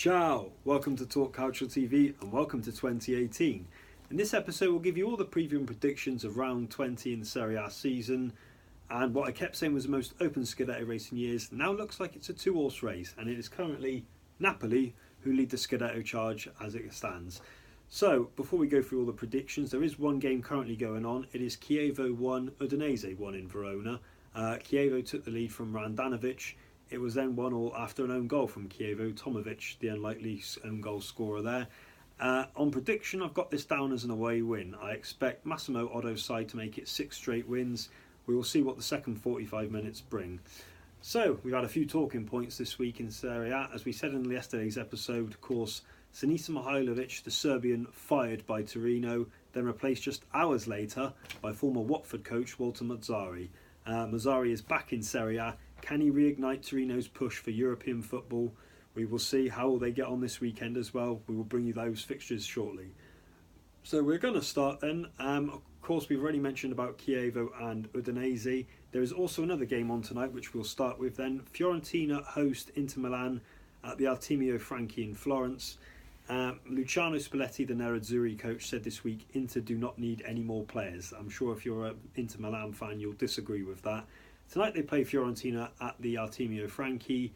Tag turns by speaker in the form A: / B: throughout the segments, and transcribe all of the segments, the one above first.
A: Ciao! Welcome to Talk Calcio TV and welcome to 2018. In this episode we'll give you all the preview and predictions of round 20 in the Serie A season, and what I kept saying was the most open Scudetto race in years now looks like it's a two-horse race, and it is currently Napoli who lead the Scudetto charge as it stands. So before we go through all the predictions, there is one game currently going on. It is Chievo 1, Udinese 1 in Verona. Chievo took the lead from Randanovic. It was then 1-1 after an own goal from Chievo, Tomovic, the unlikely own goal scorer there. On prediction, I've got this down as an away win. I expect Massimo Otto's side to make it 6 straight wins. We will see what the second 45 minutes bring. So, we've had a few talking points this week in Serie A. As we said in yesterday's episode, of course, Sinisa Mihajlovic, the Serbian, fired by Torino, then replaced just hours later by former Watford coach Walter Mazzarri. Mazzarri is back in Serie A. Can he reignite Torino's push for European football? We will see how they get on this weekend as well. We will bring you those fixtures shortly. So we're going to start then. Of course, we've already mentioned about Chievo and Udinese. There is also another game on tonight, which we'll start with then. Fiorentina host Inter Milan at the Artemio Franchi in Florence. Luciano Spalletti, the Nerazzurri coach, said this week Inter do not need any more players. I'm sure if you're an Inter Milan fan, you'll disagree with that. Tonight they play Fiorentina at the Artemio Franchi.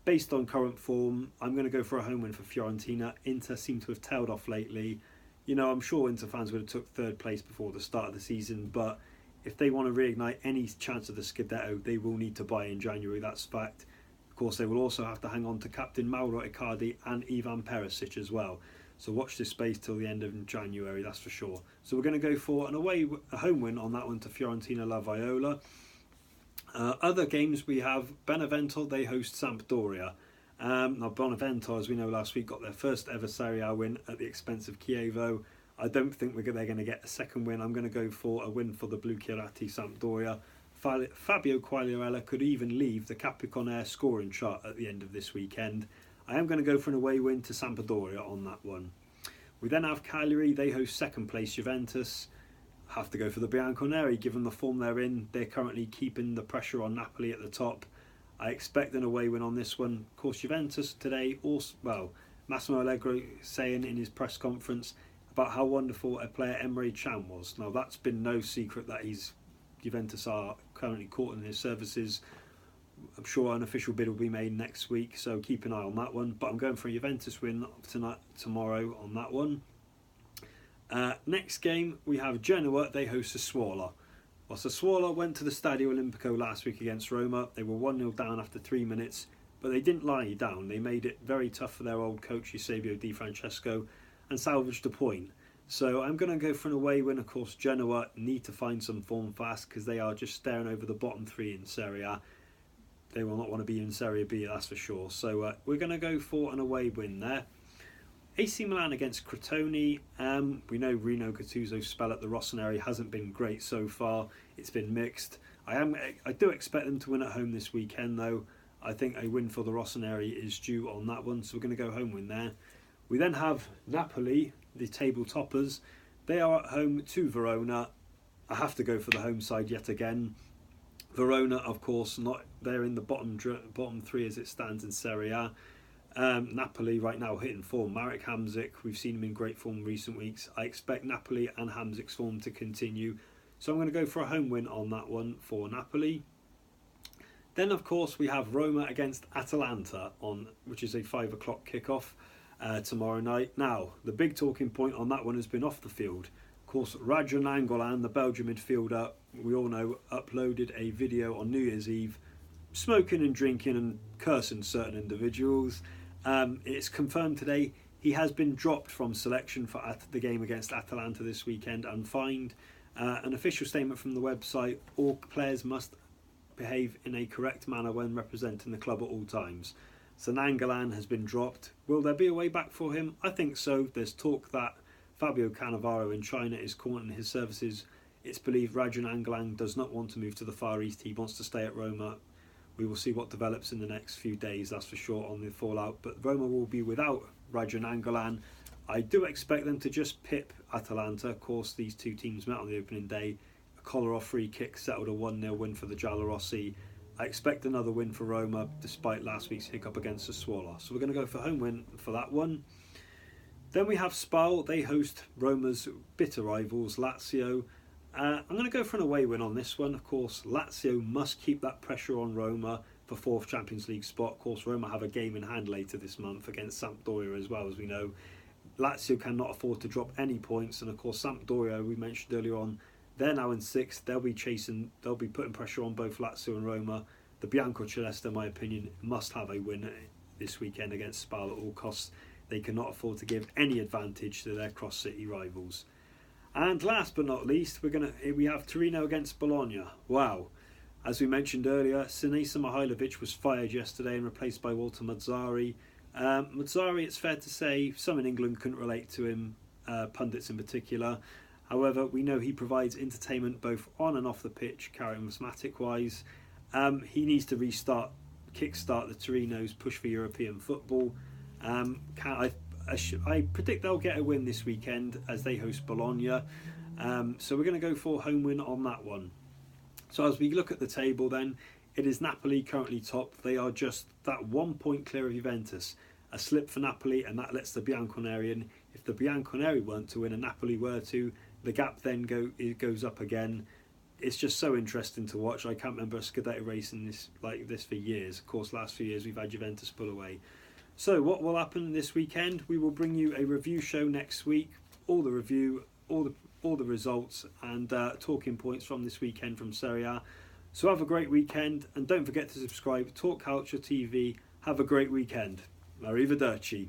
A: Based on current form, I'm going to go for a home win for Fiorentina. Inter seem to have tailed off lately. You know, I'm sure Inter fans would have took third place before the start of the season, but if they want to reignite any chance of the Scudetto, they will need to buy in January, that's fact. Of course, they will also have to hang on to captain Mauro Icardi and Ivan Perisic as well. So watch this space till the end of January, that's for sure. So we're going to go for a home win on that one to Fiorentina La Viola. Other games we have Benevento, they host Sampdoria. Now Benevento, as we know last week, got their first ever Serie A win at the expense of Chievo. I don't think they're going to get a second win. I'm going to go for a win for the Blue Chiarati Sampdoria. Fabio Quagliarella could even leave the Capricorn scoring chart at the end of this weekend. I am going to go for an away win to Sampdoria on that one. We then have Cagliari, they host second place Juventus. Have to go for the Bianconeri given the form they're in. They're currently keeping the pressure on Napoli at the top. I expect an away win on this one. Of course, Juventus today also, Massimo Allegri saying in his press conference about how wonderful a player Emre Can was. Now that's been no secret that Juventus are currently caught in his services. I'm sure an official bid will be made next week, so keep an eye on that one. But I'm going for a Juventus win tomorrow on that one. Next game we have Genoa, they host Sassuolo. Well, Sassuolo went to the Stadio Olimpico last week against Roma. They were 1-0 down after 3 minutes, but they didn't lie down. They made it very tough for their old coach Eusebio Di Francesco and salvaged a point. So I'm going to go for an away win. Of course, Genoa need to find some form fast because they are just staring over the bottom 3 in Serie A. They will not want to be in Serie B, that's for sure. So we're going to go for an away win there. AC Milan against Crotone. We know Rino Gattuso's spell at the Rossoneri hasn't been great so far. It's been mixed. I do expect them to win at home this weekend though. I think a win for the Rossoneri is due on that one, so we're going to go home win there. We then have Napoli, the table toppers. They are at home to Verona. I have to go for the home side yet again. Verona, of course, they're in the bottom 3 as it stands in Serie A. Napoli right now hitting form. Marek Hamsik, we've seen him in great form recent weeks. I expect Napoli and Hamsik's form to continue, so I'm going to go for a home win on that one for Napoli. Then of course we have Roma against Atalanta which is a 5 o'clock kickoff tomorrow night. Now the big talking point on that one has been off the field. Of course, Nainnggolan, the Belgian midfielder, we all know, uploaded a video on New Year's Eve smoking and drinking and cursing certain individuals. It's confirmed today he has been dropped from selection for the game against Atalanta this weekend and fined. An official statement from the website: all players must behave in a correct manner when representing the club at all times. So Nainggolan has been dropped. Will there be a way back for him? I think so. There's talk that Fabio Cannavaro in China is calling his services. It's believed Radja Nainggolan does not want to move to the Far East. He wants to stay at Roma. We will see what develops in the next few days, that's for sure, on the fallout. But Roma will be without Radja Nainggolan. I do expect them to just pip Atalanta. Of course, these two teams met on the opening day. A Kolarov free kick settled a 1-0 win for the Giallorossi. I expect another win for Roma despite last week's hiccup against the Sassuolo. So we're going to go for home win for that one. Then we have Spal. They host Roma's bitter rivals, Lazio. I'm going to go for an away win on this one. Of course, Lazio must keep that pressure on Roma for fourth Champions League spot. Of course, Roma have a game in hand later this month against Sampdoria as well, as we know. Lazio cannot afford to drop any points, and of course Sampdoria, we mentioned earlier on, they're now in sixth. They'll be putting pressure on both Lazio and Roma. The Biancoceleste, in my opinion, must have a win this weekend against Spal at all costs. They cannot afford to give any advantage to their cross-city rivals. And last but not least, we have Torino against Bologna. Wow. As we mentioned earlier, Sinisa Mihailovic was fired yesterday and replaced by Walter Mazzarri. Mazzarri, it's fair to say, some in England couldn't relate to him, pundits in particular. However, we know he provides entertainment both on and off the pitch, charismatic-wise. He needs to kickstart the Torino's push for European football. I predict they'll get a win this weekend as they host Bologna. So we're going to go for home win on that one. So as we look at the table then, it is Napoli currently top. They are just that 1 point clear of Juventus. A slip for Napoli and that lets the Bianconeri in. If the Bianconeri weren't to win and Napoli were to, the gap then goes up again. It's just so interesting to watch. I can't remember a Scudetto race like this for years. Of course, last few years we've had Juventus pull away. So what will happen this weekend? We will bring you a review show next week. All the review, all the results and talking points from this weekend from Serie A. So have a great weekend and don't forget to subscribe. Talk Calcio TV. Have a great weekend. Arrivederci.